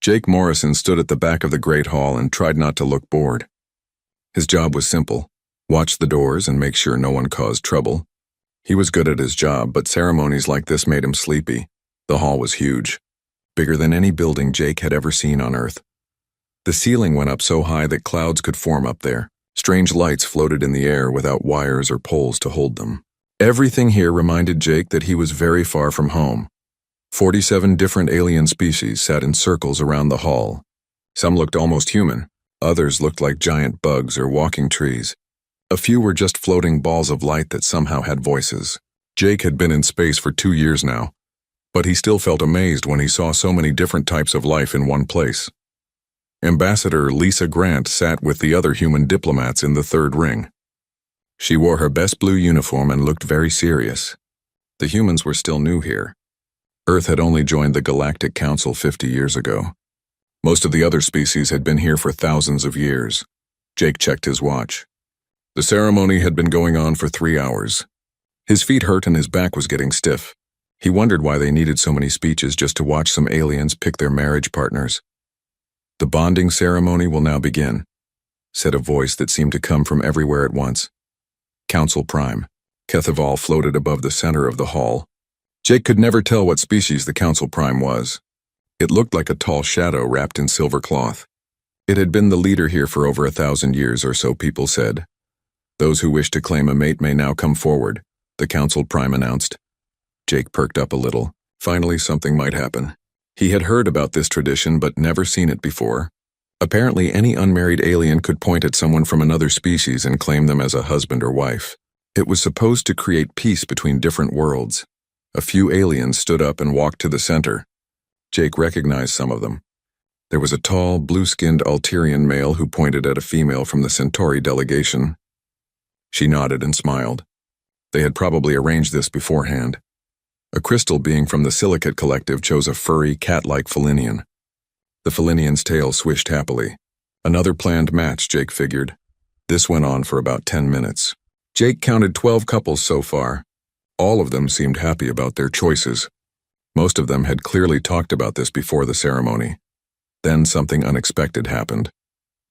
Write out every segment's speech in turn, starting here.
Jake Morrison stood at the back of the Great Hall and tried not to look bored. His job was simple: watch the doors and make sure no one caused trouble. He was good at his job, but ceremonies like this made him sleepy. The hall was huge, bigger than any building Jake had ever seen on Earth. The ceiling went up so high that clouds could form up there. Strange lights floated in the air without wires or poles to hold them. Everything here reminded Jake that he was very far from home. 47 different alien species sat in circles around the hall. Some looked almost human. Others looked like giant bugs or walking trees. A few were just floating balls of light that somehow had voices. Jake had been in space for 2 years now, but he still felt amazed when he saw so many different types of life in one place. Ambassador Lisa Grant sat with the other human diplomats in the third ring. She wore her best blue uniform and looked very serious. The humans were still new here. Earth had only joined the Galactic Council 50 years ago. Most of the other species had been here for thousands of years. Jake checked his watch. The ceremony had been going on for 3 hours. His feet hurt and his back was getting stiff. He wondered why they needed so many speeches just to watch some aliens pick their marriage partners. "The bonding ceremony will now begin," said a voice that seemed to come from everywhere at once. Council Prime. Kethaval floated above the center of the hall. Jake could never tell what species the Council Prime was. It looked like a tall shadow wrapped in silver cloth. It had been the leader here for over 1,000 years or so, people said. "Those who wish to claim a mate may now come forward," the Council Prime announced. Jake perked up a little. Finally, something might happen. He had heard about this tradition but never seen it before. Apparently, any unmarried alien could point at someone from another species and claim them as a husband or wife. It was supposed to create peace between different worlds. A few aliens stood up and walked to the center. Jake recognized some of them. There was a tall, blue-skinned Alterian male who pointed at a female from the Centauri delegation. She nodded and smiled. They had probably arranged this beforehand. A crystal being from the Silicate Collective chose a furry, cat-like Felinian. The Felinian's tail swished happily. Another planned match, Jake figured. This went on for about 10 minutes. Jake counted 12 couples so far. All of them seemed happy about their choices. Most of them had clearly talked about this before the ceremony. Then something unexpected happened.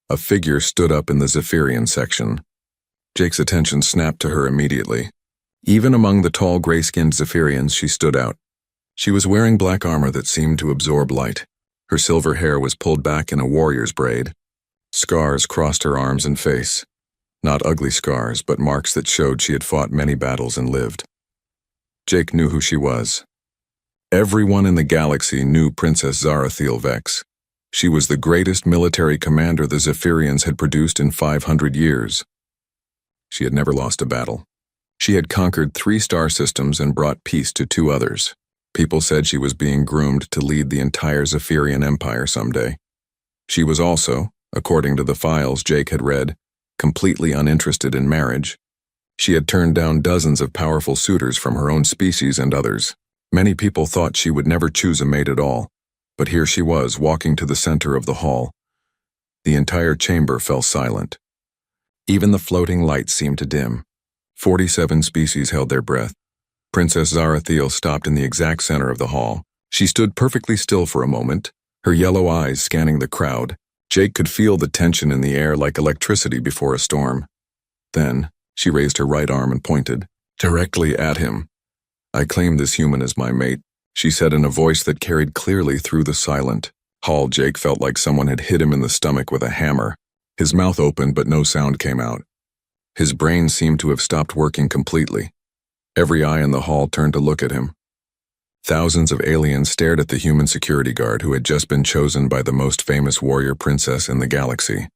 A figure stood up in the Zephyrian section. Jake's attention snapped to her immediately. Even among the tall, gray-skinned Zephyrians, she stood out. She was wearing black armor that seemed to absorb light. Her silver hair was pulled back in a warrior's braid. Scars crossed her arms and face. Not ugly scars, but marks that showed she had fought many battles and lived. Jake knew who she was. Everyone in the galaxy knew Princess Zarathiel Vex. She was the greatest military commander the Zephyrians had produced in 500 years. She had never lost a battle. She had conquered 3 star systems and brought peace to 2 others. People said she was being groomed to lead the entire Zephyrian Empire someday. She was also, according to the files Jake had read, completely uninterested in marriage. She had turned down dozens of powerful suitors from her own species and others. Many people thought she would never choose a mate at all, but here she was, walking to the center of the hall. The entire chamber fell silent. Even the floating lights seemed to dim. 47 species held their breath. Princess Zarathiel stopped in the exact center of the hall. She stood perfectly still for a moment, her yellow eyes scanning the crowd. Jake could feel the tension in the air like electricity before a storm. Then, she raised her right arm and pointed, directly at him. "I claim this human as my mate," she said in a voice that carried clearly through the silent hall. Jake felt like someone had hit him in the stomach with a hammer. His mouth opened, but no sound came out. His brain seemed to have stopped working completely. Every eye in the hall turned to look at him. Thousands of aliens stared at the human security guard who had just been chosen by the most famous warrior princess in the galaxy.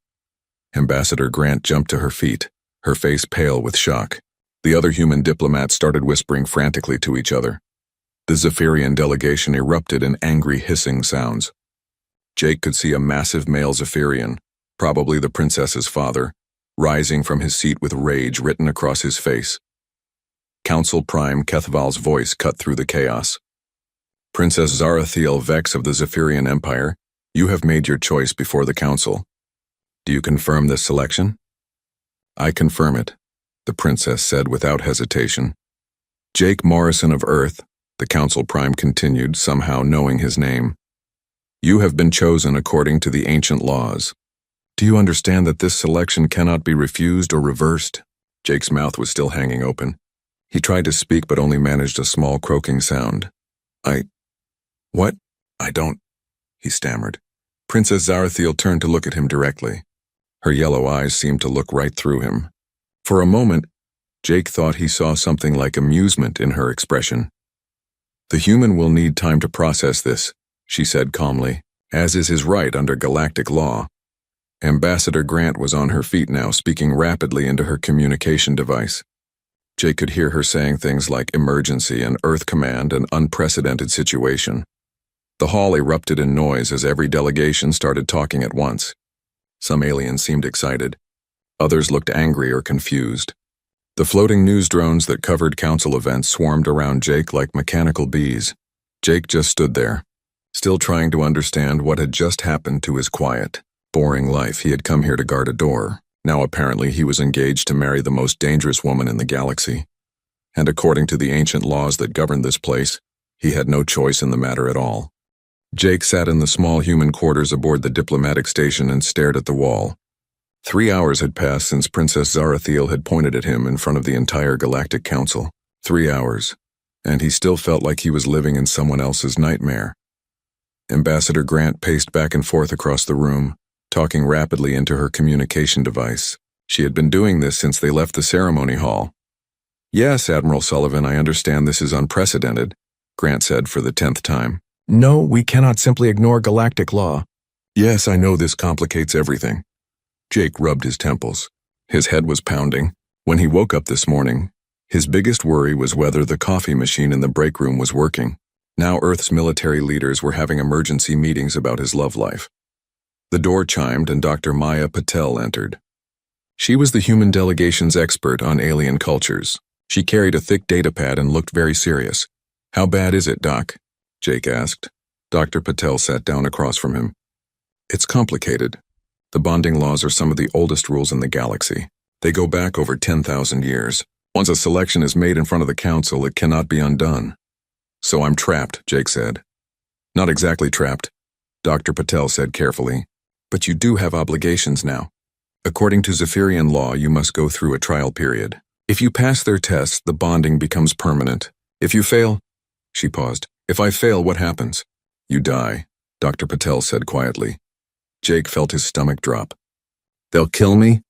Ambassador Grant jumped to her feet, her face pale with shock. The other human diplomats started whispering frantically to each other. The Zephyrian delegation erupted in angry hissing sounds. Jake could see a massive male Zephyrian, probably the princess's father, rising from his seat with rage written across his face. Council Prime Kethaval's voice cut through the chaos. "Princess Zarathiel Vex of the Zephyrian Empire, you have made your choice before the council. Do you confirm this selection?" "I confirm it," the princess said without hesitation. "Jake Morrison of Earth," the Council Prime continued, somehow knowing his name. You have been chosen according to the ancient laws. Do you understand that this selection cannot be refused or reversed? Jake's mouth was still hanging open. He tried to speak but only managed a small croaking sound. What? I don't, he stammered. Princess Zarathiel turned to look at him directly. Her yellow eyes seemed to look right through him. For a moment, Jake thought he saw something like amusement in her expression. The human will need time to process this, she said calmly, as is his right under galactic law. Ambassador Grant was on her feet now, speaking rapidly into her communication device. Jake could hear her saying things like emergency and Earth command and unprecedented situation. The hall erupted in noise as every delegation started talking at once. Some aliens seemed excited. Others looked angry or confused. The floating news drones that covered council events swarmed around Jake like mechanical bees. Jake just stood there, still trying to understand what had just happened to his quiet, boring life. He had come here to guard a door. Now apparently he was engaged to marry the most dangerous woman in the galaxy. And according to the ancient laws that governed this place, he had no choice in the matter at all. Jake sat in the small human quarters aboard the diplomatic station and stared at the wall. 3 hours had passed since Princess Zarathiel had pointed at him in front of the entire Galactic Council. 3 hours, and he still felt like he was living in someone else's nightmare. Ambassador Grant paced back and forth across the room, talking rapidly into her communication device. She had been doing this since they left the ceremony hall. Yes, Admiral Sullivan, I understand this is unprecedented, Grant said for the 10th time. No, we cannot simply ignore galactic law. Yes, I know this complicates everything. Jake rubbed his temples. His head was pounding. When he woke up this morning, his biggest worry was whether the coffee machine in the break room was working. Now Earth's military leaders were having emergency meetings about his love life. The door chimed and Dr. Maya Patel entered. She was the human delegation's expert on alien cultures. She carried a thick datapad and looked very serious. How bad is it, Doc? Jake asked. Dr. Patel sat down across from him. It's complicated. The bonding laws are some of the oldest rules in the galaxy. They go back over 10,000 years. Once a selection is made in front of the council, it cannot be undone. So I'm trapped, Jake said. Not exactly trapped, Dr. Patel said carefully. But you do have obligations now. According to Zephyrian law, you must go through a trial period. If you pass their tests, the bonding becomes permanent. If you fail, she paused. If I fail, what happens? You die, Dr. Patel said quietly. Jake felt his stomach drop. They'll kill me?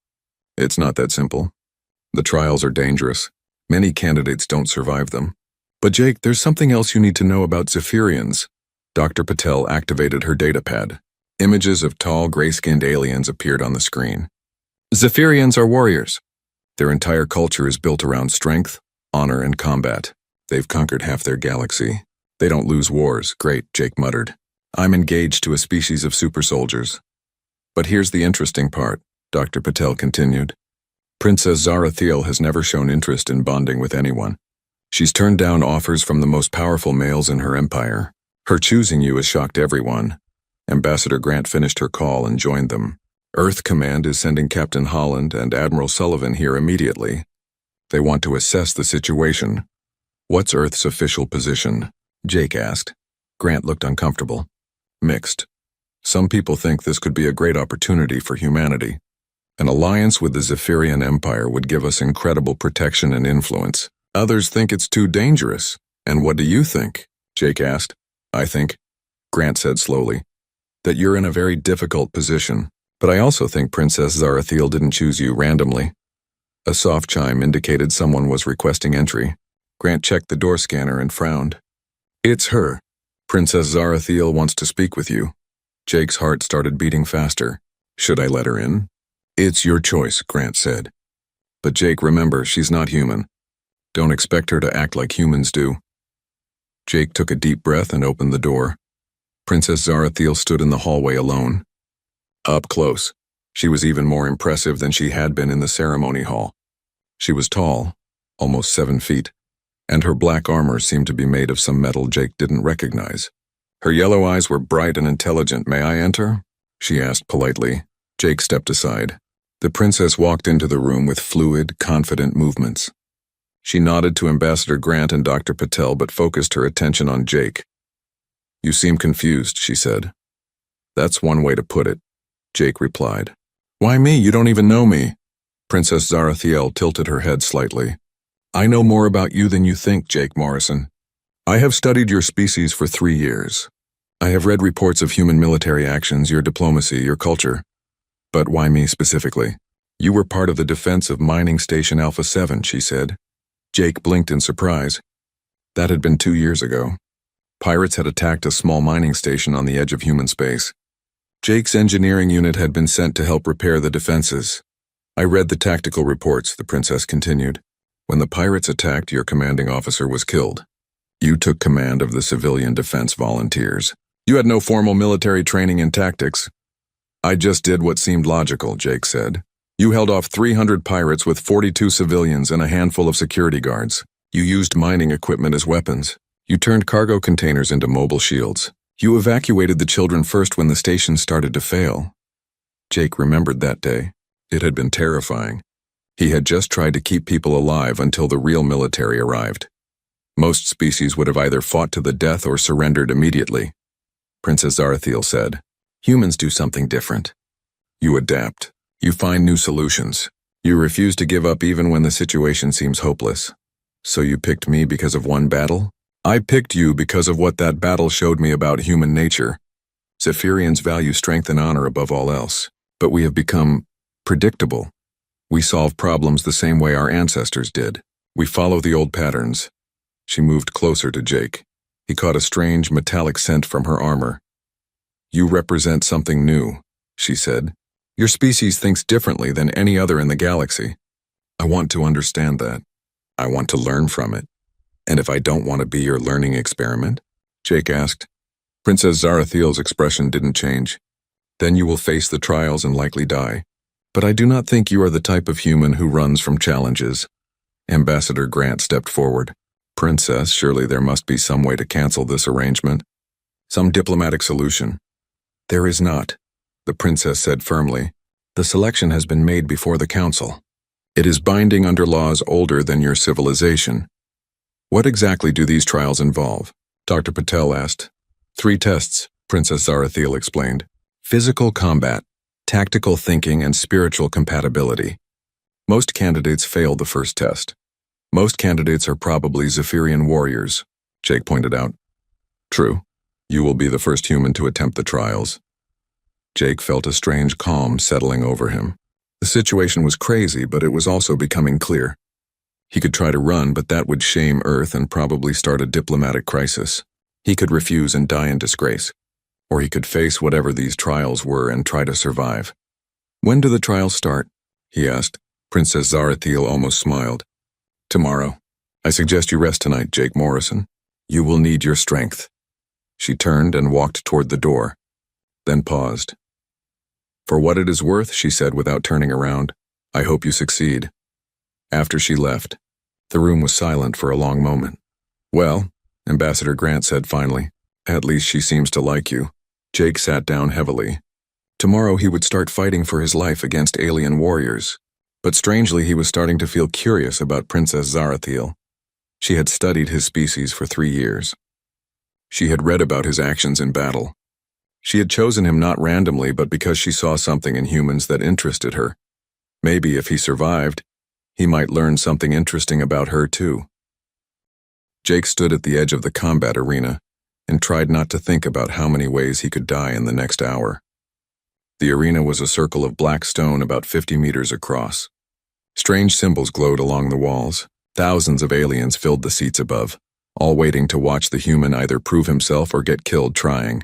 It's not that simple. The trials are dangerous. Many candidates don't survive them. But Jake, there's something else you need to know about Zephyrians. Dr. Patel activated her datapad. Images of tall, gray-skinned aliens appeared on the screen. Zephyrians are warriors. Their entire culture is built around strength, honor, and combat. They've conquered half their galaxy. They don't lose wars. Great, Jake muttered. I'm engaged to a species of super soldiers. But here's the interesting part, Dr. Patel continued. Princess Zarathiel has never shown interest in bonding with anyone. She's turned down offers from the most powerful males in her empire. Her choosing you has shocked everyone. Ambassador Grant finished her call and joined them. Earth Command is sending Captain Holland and Admiral Sullivan here immediately. They want to assess the situation. What's Earth's official position? Jake asked. Grant looked uncomfortable. Mixed. Some people think this could be a great opportunity for humanity. An alliance with the Zephyrian Empire would give us incredible protection and influence. Others think it's too dangerous. And what do you think? Jake asked. I think, Grant said slowly, that you're in a very difficult position. But I also think Princess Zarathiel didn't choose you randomly. A soft chime indicated someone was requesting entry. Grant checked the door scanner and frowned. It's her. Princess Zarathiel wants to speak with you. Jake's heart started beating faster. Should I let her in? It's your choice, Grant said. But Jake, remember, she's not human. Don't expect her to act like humans do. Jake took a deep breath and opened the door. Princess Zarathiel stood in the hallway alone. Up close, she was even more impressive than she had been in the ceremony hall. She was tall, almost 7 feet, and her black armor seemed to be made of some metal Jake didn't recognize. Her yellow eyes were bright and intelligent. May I enter? She asked politely. Jake stepped aside. The princess walked into the room with fluid, confident movements. She nodded to Ambassador Grant and Dr. Patel but focused her attention on Jake. You seem confused, she said. That's one way to put it, Jake replied. Why me? You don't even know me. Princess Zarathiel tilted her head slightly. I know more about you than you think, Jake Morrison. I have studied your species for 3 years. I have read reports of human military actions, your diplomacy, your culture. But why me specifically? You were part of the defense of Mining Station Alpha 7, she said. Jake blinked in surprise. That had been 2 years ago. Pirates had attacked a small mining station on the edge of human space. Jake's engineering unit had been sent to help repair the defenses. I read the tactical reports, the princess continued. When the pirates attacked, your commanding officer was killed. You took command of the civilian defense volunteers. You had no formal military training in tactics. I just did what seemed logical, Jake said. You held off 300 pirates with 42 civilians and a handful of security guards. You used mining equipment as weapons. You turned cargo containers into mobile shields. You evacuated the children first when the station started to fail. Jake remembered that day. It had been terrifying. He had just tried to keep people alive until the real military arrived. Most species would have either fought to the death or surrendered immediately. Princess Zarathiel said, Humans do something different. You adapt. You find new solutions. You refuse to give up even when the situation seems hopeless. So you picked me because of one battle? I picked you because of what that battle showed me about human nature. Zephyrians value strength and honor above all else. But we have become predictable. We solve problems the same way our ancestors did. We follow the old patterns. She moved closer to Jake. He caught a strange metallic scent from her armor. You represent something new, she said. Your species thinks differently than any other in the galaxy. I want to understand that. I want to learn from it. And if I don't want to be your learning experiment? Jake asked. Princess Zarathiel's expression didn't change. Then you will face the trials and likely die. But I do not think you are the type of human who runs from challenges. Ambassador Grant stepped forward. Princess, surely there must be some way to cancel this arrangement. Some diplomatic solution. There is not, the princess said firmly. The selection has been made before the council. It is binding under laws older than your civilization. What exactly do these trials involve? Dr. Patel asked. 3 tests, Princess Zarathiel explained. Physical combat, tactical thinking, and spiritual compatibility. Most candidates fail the first test. Most candidates are probably Zephyrian warriors, Jake pointed out. True. You will be the first human to attempt the trials. Jake felt a strange calm settling over him. The situation was crazy, but it was also becoming clear. He could try to run, but that would shame Earth and probably start a diplomatic crisis. He could refuse and die in disgrace. Or he could face whatever these trials were and try to survive. When do the trials start? He asked. Princess Zarathiel almost smiled. Tomorrow. I suggest you rest tonight, Jake Morrison. You will need your strength. She turned and walked toward the door, then paused. For what it is worth, she said without turning around, I hope you succeed. After she left, the room was silent for a long moment. Well, Ambassador Grant said finally, at least she seems to like you. Jake sat down heavily. Tomorrow he would start fighting for his life against alien warriors. But strangely, he was starting to feel curious about Princess Zarathiel. She had studied his species for 3 years. She had read about his actions in battle. She had chosen him not randomly, but because she saw something in humans that interested her. Maybe if he survived, he might learn something interesting about her too. Jake stood at the edge of the combat arena and tried not to think about how many ways he could die in the next hour. The arena was a circle of black stone about 50 meters across. Strange symbols glowed along the walls. Thousands of aliens filled the seats above, all waiting to watch the human either prove himself or get killed trying.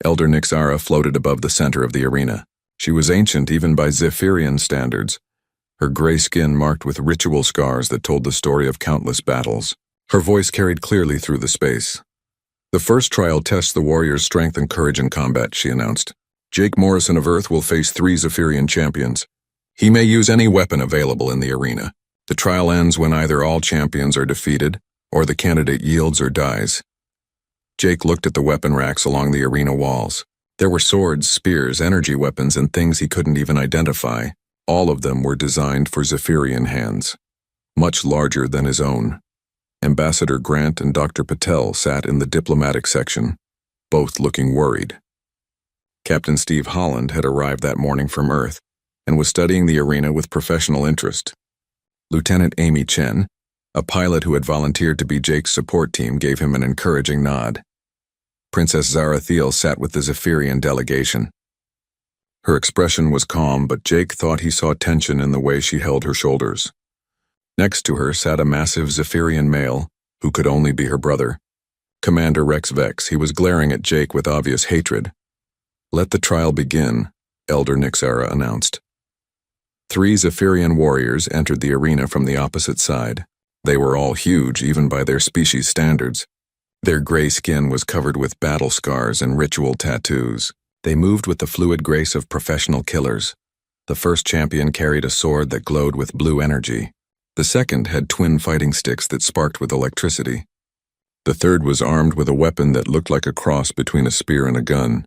Elder Nixara floated above the center of the arena. She was ancient even by Zephyrian standards, her gray skin marked with ritual scars that told the story of countless battles. Her voice carried clearly through the space. The first trial tests the warrior's strength and courage in combat, she announced. Jake Morrison of Earth will face 3 Zephyrian champions. He may use any weapon available in the arena. The trial ends when either all champions are defeated, or the candidate yields or dies. Jake looked at the weapon racks along the arena walls. There were swords, spears, energy weapons, and things he couldn't even identify. All of them were designed for Zephyrian hands, much larger than his own. Ambassador Grant and Dr. Patel sat in the diplomatic section, both looking worried. Captain Steve Holland had arrived that morning from Earth and was studying the arena with professional interest. Lieutenant Amy Chen, a pilot who had volunteered to be Jake's support team, gave him an encouraging nod. Princess Zarathiel sat with the Zephyrian delegation. Her expression was calm, but Jake thought he saw tension in the way she held her shoulders. Next to her sat a massive Zephyrian male, who could only be her brother. Commander Rex Vex. He was glaring at Jake with obvious hatred. "Let the trial begin," Elder Nixara announced. 3 Zephyrian warriors entered the arena from the opposite side. They were all huge, even by their species standards. Their gray skin was covered with battle scars and ritual tattoos. They moved with the fluid grace of professional killers. The first champion carried a sword that glowed with blue energy. The second had twin fighting sticks that sparked with electricity. The third was armed with a weapon that looked like a cross between a spear and a gun.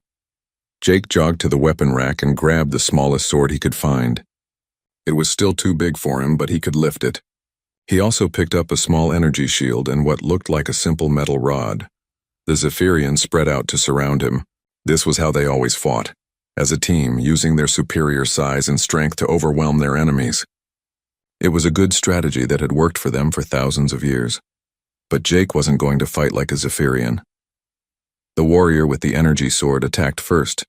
Jake jogged to the weapon rack and grabbed the smallest sword he could find. It was still too big for him, but he could lift it. He also picked up a small energy shield and what looked like a simple metal rod. The Zephyrians spread out to surround him. This was how they always fought, as a team, using their superior size and strength to overwhelm their enemies. It was a good strategy that had worked for them for thousands of years. But Jake wasn't going to fight like a Zephyrian. The warrior with the energy sword attacked first,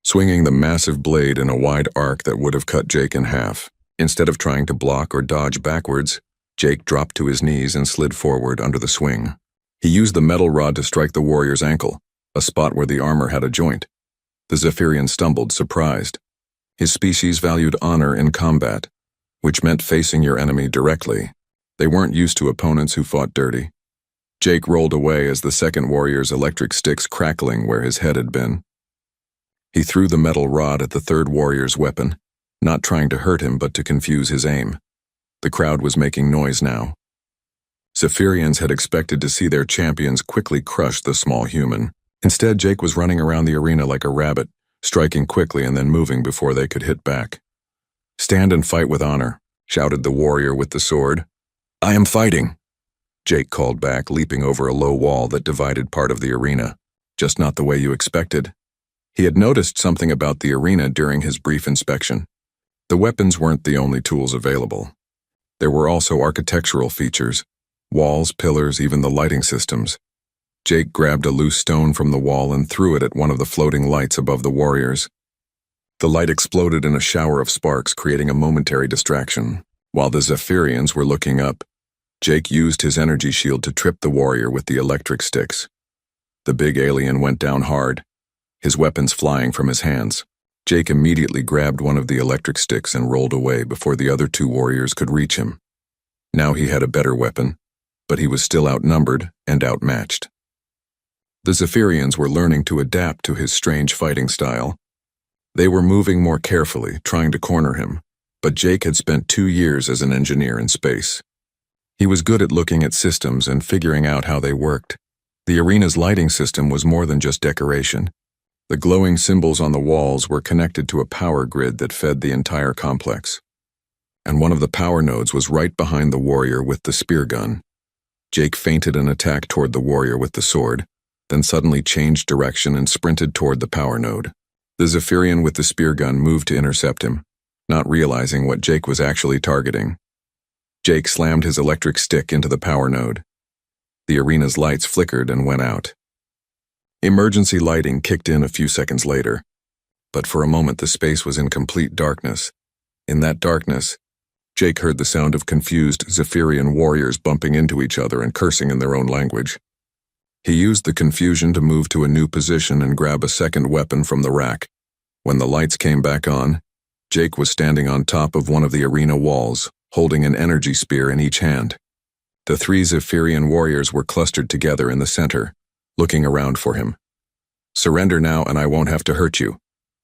swinging the massive blade in a wide arc that would have cut Jake in half. Instead of trying to block or dodge backwards, Jake dropped to his knees and slid forward under the swing. He used the metal rod to strike the warrior's ankle, a spot where the armor had a joint. The Zephyrian stumbled, surprised. His species valued honor in combat, which meant facing your enemy directly. They weren't used to opponents who fought dirty. Jake rolled away as the second warrior's electric sticks crackling where his head had been. He threw the metal rod at the third warrior's weapon, not trying to hurt him but to confuse his aim. The crowd was making noise now. Zephyrians had expected to see their champions quickly crush the small human. Instead, Jake was running around the arena like a rabbit, striking quickly and then moving before they could hit back. "Stand and fight with honor," shouted the warrior with the sword. "I am fighting," Jake called back, leaping over a low wall that divided part of the arena, just not the way you expected. He had noticed something about the arena during his brief inspection. The weapons weren't the only tools available. There were also architectural features, walls, pillars, even the lighting systems. Jake grabbed a loose stone from the wall and threw it at one of the floating lights above the warriors. The light exploded in a shower of sparks, creating a momentary distraction. While the Zephyrians were looking up, Jake used his energy shield to trip the warrior with the electric sticks. The big alien went down hard, his weapons flying from his hands. Jake immediately grabbed one of the electric sticks and rolled away before the other 2 warriors could reach him. Now he had a better weapon, but he was still outnumbered and outmatched. The Zephyrians were learning to adapt to his strange fighting style. They were moving more carefully, trying to corner him, but Jake had spent 2 years as an engineer in space. He was good at looking at systems and figuring out how they worked. The arena's lighting system was more than just decoration. The glowing symbols on the walls were connected to a power grid that fed the entire complex. And one of the power nodes was right behind the warrior with the spear gun. Jake feinted an attack toward the warrior with the sword, then suddenly changed direction and sprinted toward the power node. The Zephyrian with the spear gun moved to intercept him, not realizing what Jake was actually targeting. Jake slammed his electric stick into the power node. The arena's lights flickered and went out. Emergency lighting kicked in a few seconds later, but for a moment the space was in complete darkness. In that darkness, Jake heard the sound of confused Zephyrian warriors bumping into each other and cursing in their own language. He used the confusion to move to a new position and grab a second weapon from the rack. When the lights came back on, Jake was standing on top of one of the arena walls, holding an energy spear in each hand. The 3 Zephyrian warriors were clustered together in the center, looking around for him. "Surrender now and I won't have to hurt you,"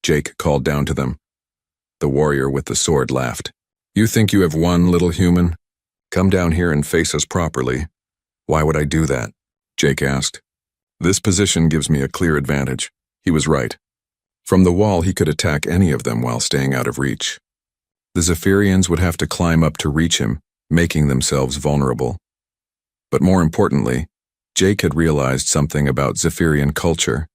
Jake called down to them. The warrior with the sword laughed. "You think you have won, little human? Come down here and face us properly." "Why would I do that?" Jake asked. "This position gives me a clear advantage." He was right. From the wall he could attack any of them while staying out of reach. The Zephyrians would have to climb up to reach him, making themselves vulnerable. But more importantly, Jake had realized something about Zephyrian culture.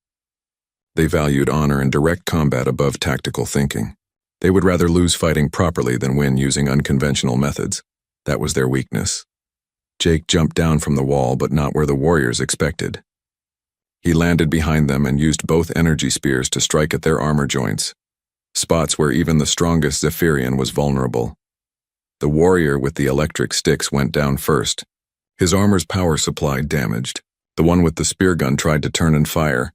They valued honor and direct combat above tactical thinking. They would rather lose fighting properly than win using unconventional methods. That was their weakness. Jake jumped down from the wall, but not where the warriors expected. He landed behind them and used both energy spears to strike at their armor joints, spots where even the strongest Zephyrian was vulnerable. The warrior with the electric sticks went down first, his armor's power supply damaged. The one with the spear gun tried to turn and fire,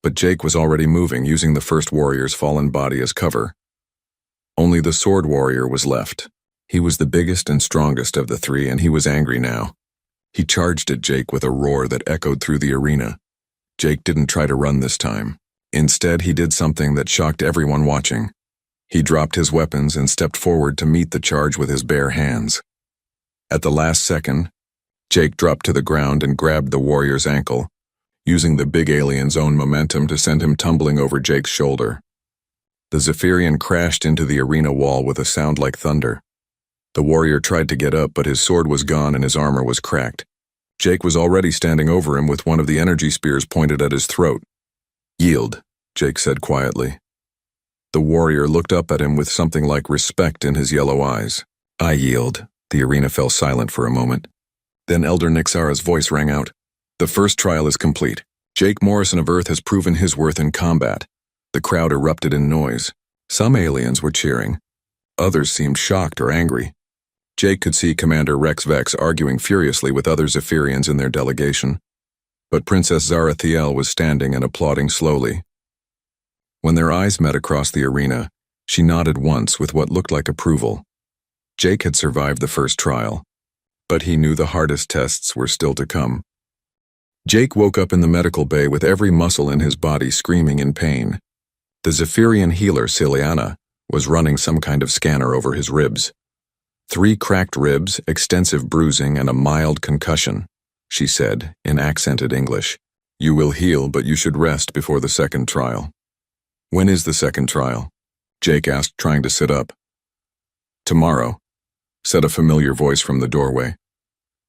but Jake was already moving, using the first warrior's fallen body as cover. Only the sword warrior was left. He was the biggest and strongest of the three, and he was angry now. He charged at Jake with a roar that echoed through the arena. Jake didn't try to run this time. Instead, he did something that shocked everyone watching. He dropped his weapons and stepped forward to meet the charge with his bare hands. At the last second, Jake dropped to the ground and grabbed the warrior's ankle, using the big alien's own momentum to send him tumbling over Jake's shoulder. The Zephyrian crashed into the arena wall with a sound like thunder. The warrior tried to get up, but his sword was gone and his armor was cracked. Jake was already standing over him with one of the energy spears pointed at his throat. "Yield," Jake said quietly. The warrior looked up at him with something like respect in his yellow eyes. "I yield." The arena fell silent for a moment. Then Elder Nixara's voice rang out. "The first trial is complete. Jake Morrison of Earth has proven his worth in combat." The crowd erupted in noise. Some aliens were cheering. Others seemed shocked or angry. Jake could see Commander Rex Vex arguing furiously with other Zephyrians in their delegation. But Princess Zarathiel was standing and applauding slowly. When their eyes met across the arena, she nodded once with what looked like approval. Jake had survived the first trial, but he knew the hardest tests were still to come. Jake woke up in the medical bay with every muscle in his body screaming in pain. The Zephyrian healer, Ciliana, was running some kind of scanner over his ribs. 3 cracked ribs, extensive bruising, and a mild concussion, she said in accented English. "You will heal, but you should rest before the second trial." "When is the second trial?" Jake asked, trying to sit up. "Tomorrow," said a familiar voice from the doorway.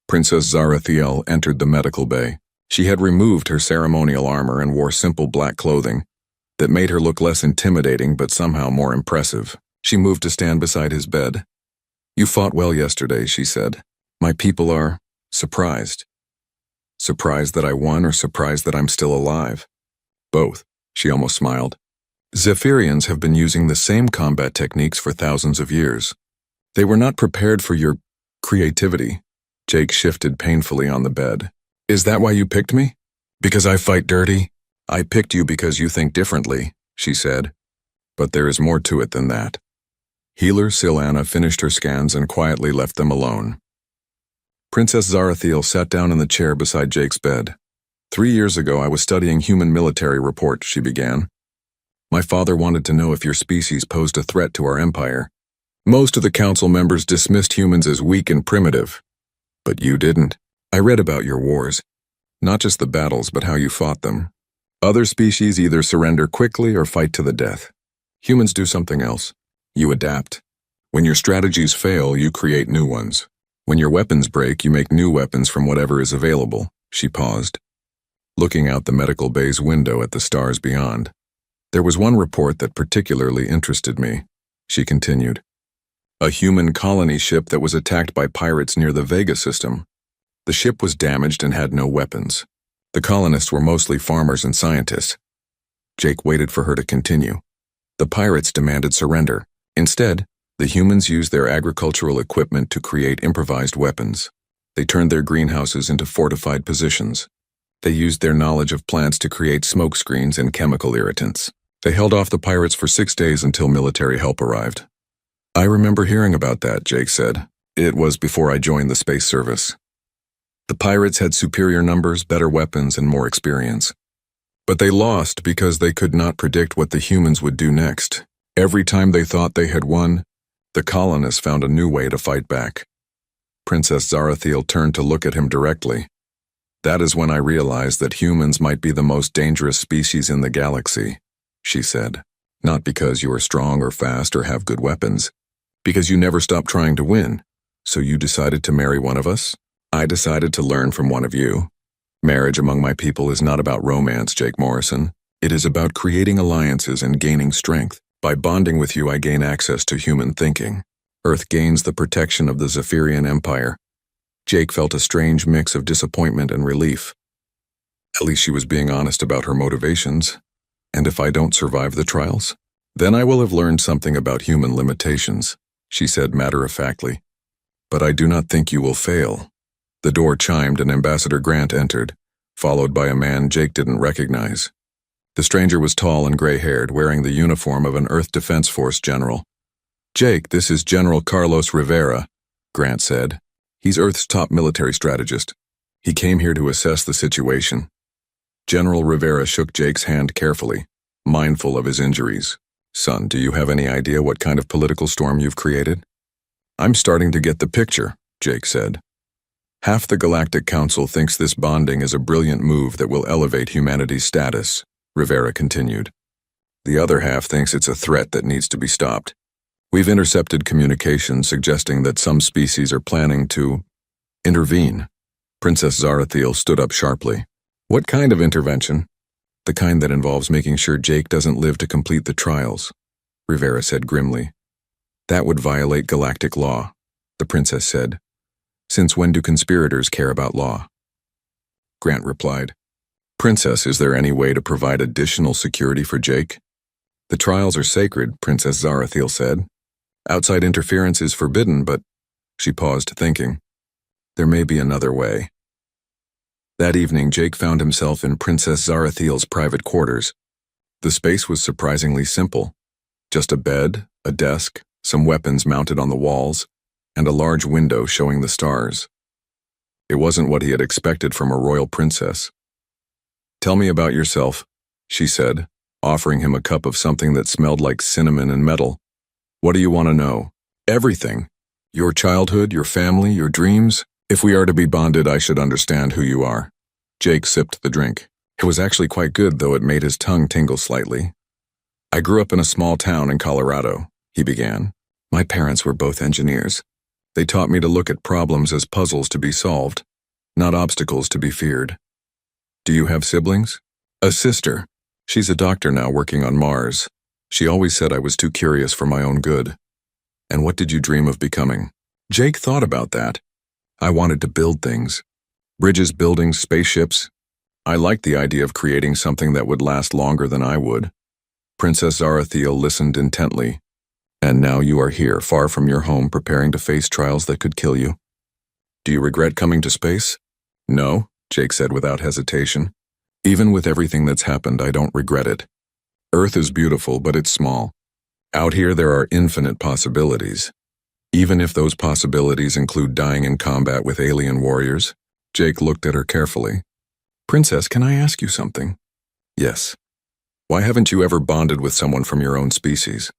Princess Zarathiel entered the medical bay. She had removed her ceremonial armor and wore simple black clothing that made her look less intimidating but somehow more impressive. She moved to stand beside his bed. "You fought well yesterday," she said. "My people are surprised." "Surprised that I won or surprised that I'm still alive?" "Both," she almost smiled. "Zephyrians have been using the same combat techniques for thousands of years. They were not prepared for your creativity." Jake shifted painfully on the bed. "Is that why you picked me? Because I fight dirty?" "I picked you because you think differently," she said. "But there is more to it than that." Healer Ciliana finished her scans and quietly left them alone. Princess Zarathiel sat down in the chair beside Jake's bed. 3 years ago, I was studying human military reports, she began. "My father wanted to know if your species posed a threat to our empire. Most of the council members dismissed humans as weak and primitive. But you didn't. I read about your wars. Not just the battles, but how you fought them. Other species either surrender quickly or fight to the death. Humans do something else. You adapt. When your strategies fail, you create new ones. When your weapons break, you make new weapons from whatever is available." She paused, looking out the medical bay's window at the stars beyond. "There was one report that particularly interested me," she continued. "A human colony ship that was attacked by pirates near the Vega system. The ship was damaged and had no weapons. The colonists were mostly farmers and scientists." Jake waited for her to continue. "The pirates demanded surrender. Instead, the humans used their agricultural equipment to create improvised weapons. They turned their greenhouses into fortified positions. They used their knowledge of plants to create smoke screens and chemical irritants. They held off the pirates for 6 days until military help arrived." "I remember hearing about that," Jake said. "It was before I joined the space service. The pirates had superior numbers, better weapons, and more experience. But they lost because they could not predict what the humans would do next. Every time they thought they had won, the colonists found a new way to fight back." Princess Zarathiel turned to look at him directly. "That is when I realized that humans might be the most dangerous species in the galaxy," she said. "Not because you are strong or fast or have good weapons. Because you never stopped trying to win. So you decided to marry one of us? I decided to learn from one of you. Marriage among my people is not about romance, Jake Morrison. It is about creating alliances and gaining strength. By bonding with you, I gain access to human thinking. Earth gains the protection of the Zephyrian Empire. Jake felt a strange mix of disappointment and relief. At least she was being honest about her motivations. And if I don't survive the trials, then I will have learned something about human limitations, she said matter-of-factly. But I do not think you will fail. The door chimed and Ambassador Grant entered, followed by a man Jake didn't recognize. The stranger was tall and gray-haired, wearing the uniform of an Earth Defense Force general. "Jake, this is General Carlos Rivera," Grant said. "He's Earth's top military strategist. He came here to assess the situation." General Rivera shook Jake's hand carefully, mindful of his injuries. "Son, do you have any idea what kind of political storm you've created?" "I'm starting to get the picture," Jake said. "Half the Galactic Council thinks this bonding is a brilliant move that will elevate humanity's status," Rivera continued. "The other half thinks it's a threat that needs to be stopped. We've intercepted communications suggesting that some species are planning to intervene." Princess Zarathiel stood up sharply. "What kind of intervention?" "The kind that involves making sure Jake doesn't live to complete the trials," Rivera said grimly. "That would violate galactic law," the princess said. "Since when do conspirators care about law?" Grant replied, "Princess, is there any way to provide additional security for Jake?" "The trials are sacred," Princess Zarathiel said. "Outside interference is forbidden, but—" She paused, thinking. "There may be another way." That evening, Jake found himself in Princess Zarathiel's private quarters. The space was surprisingly simple. Just a bed, a desk, some weapons mounted on the walls, and a large window showing the stars. It wasn't what he had expected from a royal princess. "Tell me about yourself," she said, offering him a cup of something that smelled like cinnamon and metal. "What do you want to know?" "Everything. Your childhood, your family, your dreams. If we are to be bonded, I should understand who you are." Jake sipped the drink. It was actually quite good, though it made his tongue tingle slightly. "I grew up in a small town in Colorado," he began. "My parents were both engineers. They taught me to look at problems as puzzles to be solved, not obstacles to be feared." "Do you have siblings?" "A sister. She's a doctor now working on Mars. She always said I was too curious for my own good." "And what did you dream of becoming?" Jake thought about that. "I wanted to build things. Bridges, buildings, spaceships. I liked the idea of creating something that would last longer than I would." Princess Zarathiel listened intently. "And now you are here, far from your home, preparing to face trials that could kill you. Do you regret coming to space?" "No," Jake said without hesitation. "Even with everything that's happened, I don't regret it. Earth is beautiful, but it's small. Out here there are infinite possibilities. Even if those possibilities include dying in combat with alien warriors." Jake looked at her carefully. "Princess, can I ask you something?" "Yes." "Why haven't you ever bonded with someone from your own species?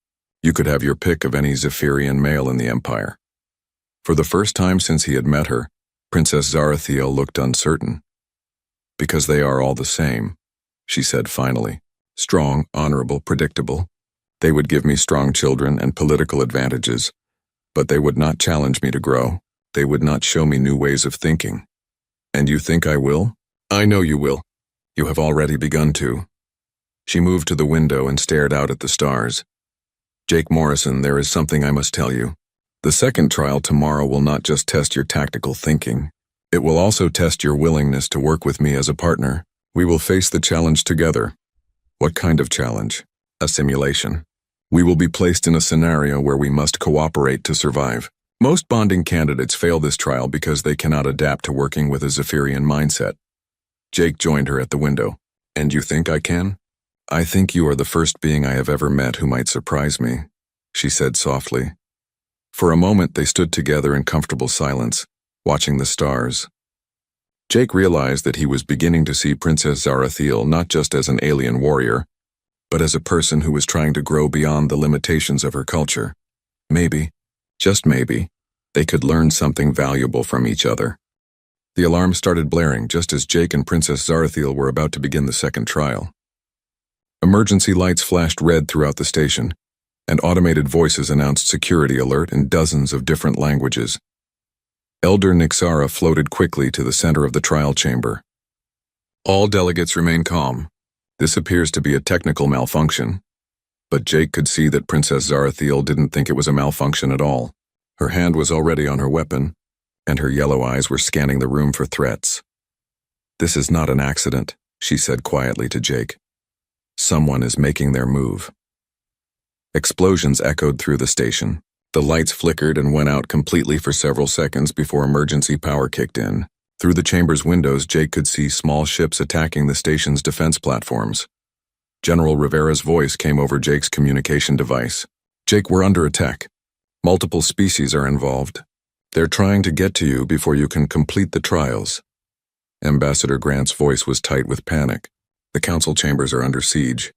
You could have your pick of any Zephyrian male in the Empire." For the first time since he had met her, Princess Zarathiel looked uncertain. "Because they are all the same," she said finally. "Strong, honorable, predictable. They would give me strong children and political advantages, but they would not challenge me to grow. They would not show me new ways of thinking. And you think I will?" "I know you will. You have already begun to." She moved to the window and stared out at the stars. "Jake Morrison, there is something I must tell you. The second trial tomorrow will not just test your tactical thinking. It will also test your willingness to work with me as a partner. We will face the challenge together." "What kind of challenge?" "A simulation. We will be placed in a scenario where we must cooperate to survive. Most bonding candidates fail this trial because they cannot adapt to working with a Zephyrian mindset." Jake joined her at the window. "And you think I can?" "I think you are the first being I have ever met who might surprise me," she said softly. For a moment they stood together in comfortable silence, watching the stars. Jake realized that he was beginning to see Princess Zarathiel not just as an alien warrior, but as a person who was trying to grow beyond the limitations of her culture. Maybe, just maybe, they could learn something valuable from each other. The alarm started blaring just as Jake and Princess Zarathiel were about to begin the second trial. Emergency lights flashed red throughout the station, and automated voices announced security alert in dozens of different languages. Elder Nixara floated quickly to the center of the trial chamber. "All delegates remain calm. This appears to be a technical malfunction. But Jake could see that Princess Zarathiel didn't think it was a malfunction at all. Her hand was already on her weapon, and her yellow eyes were scanning the room for threats. "This is not an accident," she said quietly to Jake. "Someone is making their move." Explosions echoed through the station. The lights flickered and went out completely for several seconds before emergency power kicked in. Through the chamber's windows, Jake could see small ships attacking the station's defense platforms. General Rivera's voice came over Jake's communication device. "Jake, we're under attack. Multiple species are involved. They're trying to get to you before you can complete the trials." Ambassador Grant's voice was tight with panic. "The council chambers are under siege.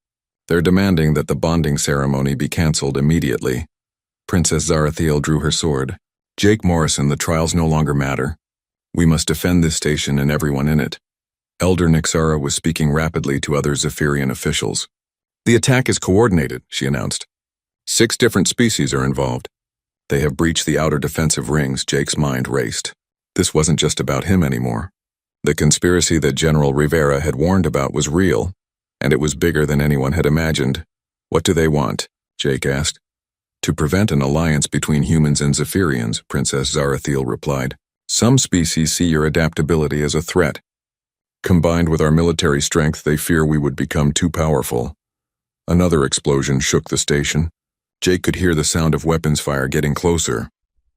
They're demanding that the bonding ceremony be cancelled immediately." Princess Zarathiel drew her sword. "Jake Morrison, the trials no longer matter. We must defend this station and everyone in it." Elder Nixara was speaking rapidly to other Zephyrian officials. "The attack is coordinated," she announced. 6 different species are involved. They have breached the outer defensive rings. Jake's mind raced. This wasn't just about him anymore. The conspiracy that General Rivera had warned about was real, and it was bigger than anyone had imagined. "What do they want?" Jake asked. "To prevent an alliance between humans and Zephyrians," Princess Zarathiel replied. "Some species see your adaptability as a threat. Combined with our military strength, they fear we would become too powerful." Another explosion shook the station. Jake could hear the sound of weapons fire getting closer.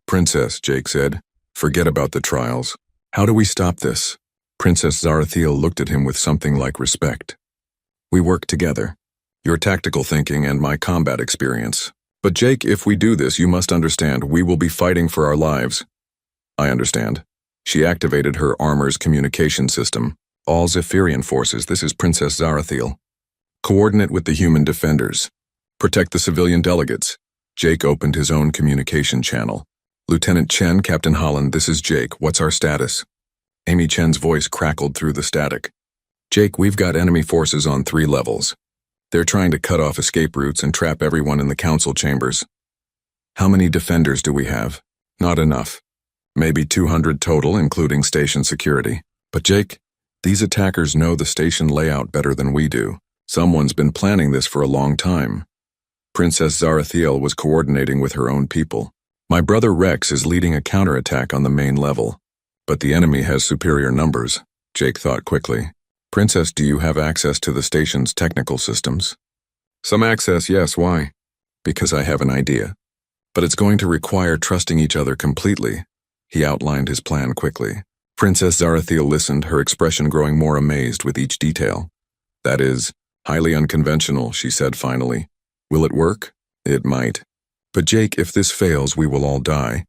"Princess," Jake said, "forget about the trials. How do we stop this?" Princess Zarathiel looked at him with something like respect. "We work together. Your tactical thinking and my combat experience. But Jake, if we do this, you must understand, we will be fighting for our lives." "I understand." She activated her armor's communication system. "All Zephyrian forces, this is Princess Zarathiel. Coordinate with the human defenders. Protect the civilian delegates." Jake opened his own communication channel. "Lieutenant Chen, Captain Holland, this is Jake. What's our status?" Amy Chen's voice crackled through the static. "Jake, we've got enemy forces on 3 levels. They're trying to cut off escape routes and trap everyone in the council chambers." "How many defenders do we have?" "Not enough. Maybe 200 total, including station security. But Jake, these attackers know the station layout better than we do. Someone's been planning this for a long time." Princess Zarathiel was coordinating with her own people. "My brother Rex is leading a counterattack on the main level. But the enemy has superior numbers," Jake thought quickly. "Princess, do you have access to the station's technical systems?" "Some access, yes. Why?" "Because I have an idea. But it's going to require trusting each other completely." He outlined his plan quickly. Princess Zarathiel listened, her expression growing more amazed with each detail. "That is highly unconventional," she said finally. "Will it work?" "It might. But Jake, if this fails, we will all die."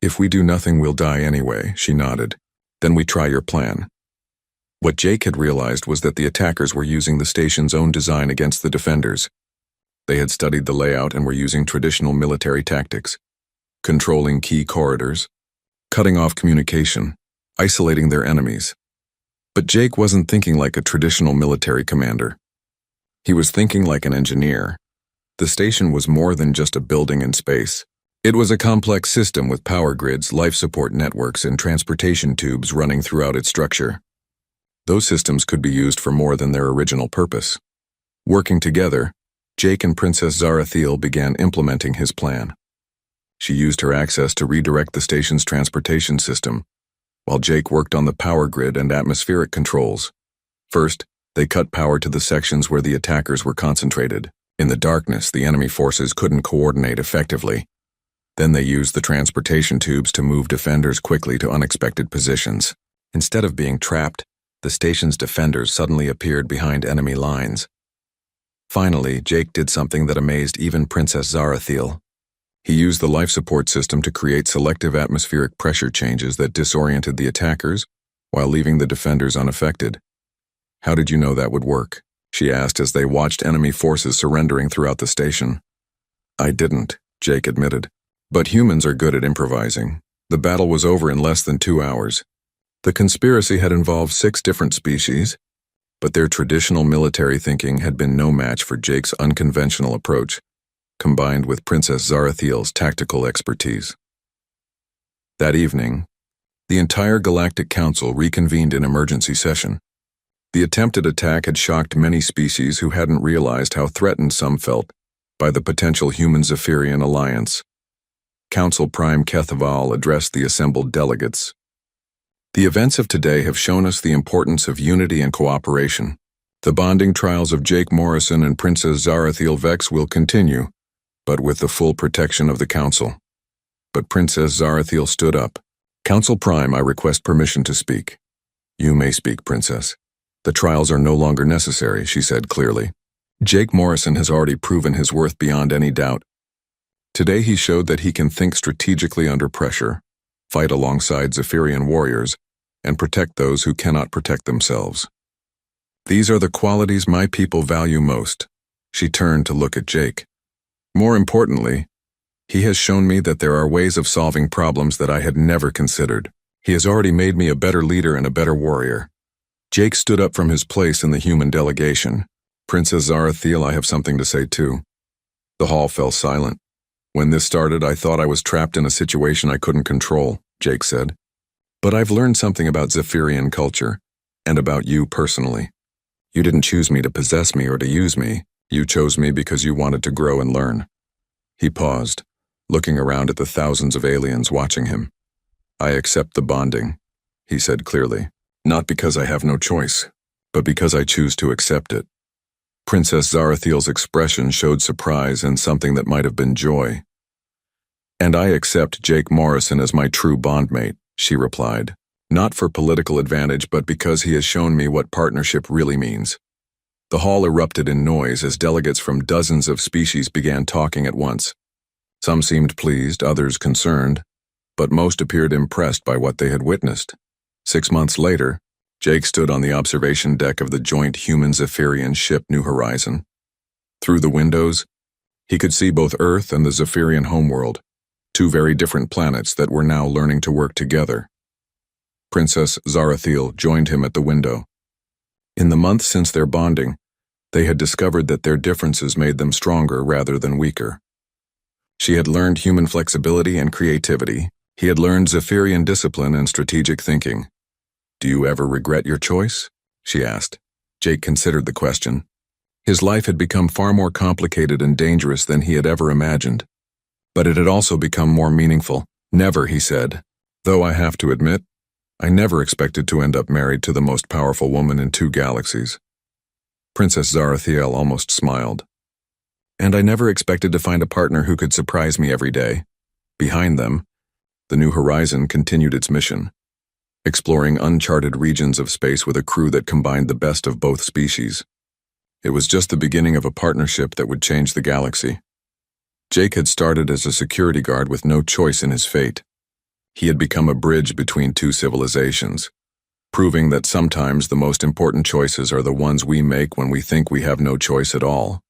"If we do nothing, we'll die anyway," she nodded. "Then we try your plan." What Jake had realized was that the attackers were using the station's own design against the defenders. They had studied the layout and were using traditional military tactics, controlling key corridors, cutting off communication, isolating their enemies. But Jake wasn't thinking like a traditional military commander. He was thinking like an engineer. The station was more than just a building in space. It was a complex system with power grids, life support networks, and transportation tubes running throughout its structure. Those systems could be used for more than their original purpose. Working together, Jake and Princess Zarathiel began implementing his plan. She used her access to redirect the station's transportation system, while Jake worked on the power grid and atmospheric controls. First, they cut power to the sections where the attackers were concentrated. In the darkness, the enemy forces couldn't coordinate effectively. Then they used the transportation tubes to move defenders quickly to unexpected positions. Instead of being trapped, the station's defenders suddenly appeared behind enemy lines. Finally, Jake did something that amazed even Princess Zarathiel. He used the life support system to create selective atmospheric pressure changes that disoriented the attackers while leaving the defenders unaffected. "How did you know that would work?" she asked as they watched enemy forces surrendering throughout the station. "I didn't," Jake admitted. "But humans are good at improvising. The battle was over in less than 2 hours. The conspiracy had involved 6 different species, but their traditional military thinking had been no match for Jake's unconventional approach, combined with Princess Zarathiel's tactical expertise. That evening, the entire Galactic Council reconvened in emergency session. The attempted attack had shocked many species who hadn't realized how threatened some felt by the potential human-Zephyrian alliance. Council Prime Kethaval addressed the assembled delegates. The events of today have shown us the importance of unity and cooperation. The bonding trials of Jake Morrison and Princess Zarathiel Vex will continue, but with the full protection of the Council. But Princess Zarathiel stood up. Council Prime, I request permission to speak. You may speak, Princess. The trials are no longer necessary, she said clearly. Jake Morrison has already proven his worth beyond any doubt. Today he showed that he can think strategically under pressure, fight alongside Zephyrian warriors, and protect those who cannot protect themselves. These are the qualities my people value most. She turned to look at Jake. More importantly, he has shown me that there are ways of solving problems that I had never considered. He has already made me a better leader and a better warrior. Jake stood up from his place in the human delegation. Princess Zarathiel, I have something to say too. The hall fell silent. When this started, I thought I was trapped in a situation I couldn't control, Jake said. But I've learned something about Zephyrian culture, and about you personally. You didn't choose me to possess me or to use me. You chose me because you wanted to grow and learn. He paused, looking around at the thousands of aliens watching him. I accept the bonding, he said clearly. Not because I have no choice, but because I choose to accept it. Princess Zarathiel's expression showed surprise and something that might have been joy. And I accept Jake Morrison as my true bondmate, she replied. Not for political advantage, but because he has shown me what partnership really means. The hall erupted in noise as delegates from dozens of species began talking at once. Some seemed pleased, others concerned, but most appeared impressed by what they had witnessed. 6 months later, Jake stood on the observation deck of the joint human-Zephyrian ship New Horizon. Through the windows, he could see both Earth and the Zephyrian homeworld, two very different planets that were now learning to work together. Princess Zarathiel joined him at the window. In the months since their bonding, they had discovered that their differences made them stronger rather than weaker. She had learned human flexibility and creativity. He had learned Zephyrian discipline and strategic thinking. Do you ever regret your choice? She asked. Jake considered the question. His life had become far more complicated and dangerous than he had ever imagined. But it had also become more meaningful. Never, he said. Though I have to admit, I never expected to end up married to the most powerful woman in 2 galaxies. Princess Zarathiel almost smiled. And I never expected to find a partner who could surprise me every day. Behind them, the New Horizon continued its mission, exploring uncharted regions of space with a crew that combined the best of both species. It was just the beginning of a partnership that would change the galaxy. Jake had started as a security guard with no choice in his fate. He had become a bridge between 2 civilizations, proving that sometimes the most important choices are the ones we make when we think we have no choice at all.